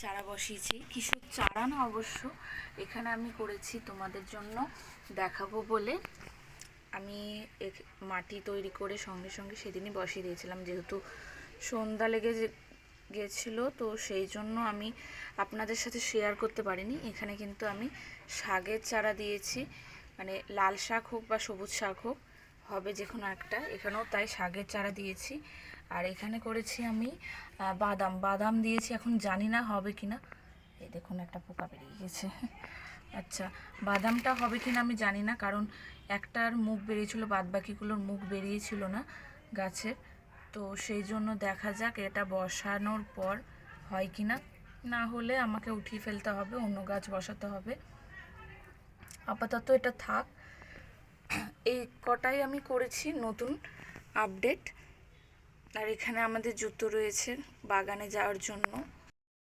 চারা বসিয়েছি, কিসব চারা না অবশ্য, এখানে আমি করেছি তোমাদের জন্য দেখাবো বলে। আমি মাটি তৈরি করে সঙ্গে সঙ্গে সেদিনই বসিয়ে দিয়েছিলাম, যেহেতু সন্ধ্যা লেগে গেছিলো, তো সেই জন্য আমি আপনাদের সাথে শেয়ার করতে পারিনি। এখানে কিন্তু আমি শাকের চারা দিয়েছি, মানে লাল শাক হোক বা সবুজ শাক হোক, হবে যে কোনো একটা। এখানেও তাই শাকের চারা দিয়েছি। আর এখানে করেছি আমি বাদাম দিয়েছি, এখন জানি না হবে কি না। এই দেখুন একটা পোকা বেরিয়ে গেছে। আচ্ছা, বাদামটা হবে কি না আমি জানি না, কারণ একটার মুখ বেরিয়েছিল, বাদ বাকিগুলোর মুখ বেরিয়েছিল না গাছের। তো সেই জন্য দেখা যাক এটা বসানোর পর হয় কি না, না হলে আমাকে উঠিয়ে ফেলতে হবে, অন্য গাছ বসাতে হবে। আপাতত এটা থাক। এই কটাই আমি করেছি নতুন আপডেট। আর এখানে আমাদের জুতো রয়েছে বাগানে যাওয়ার জন্য।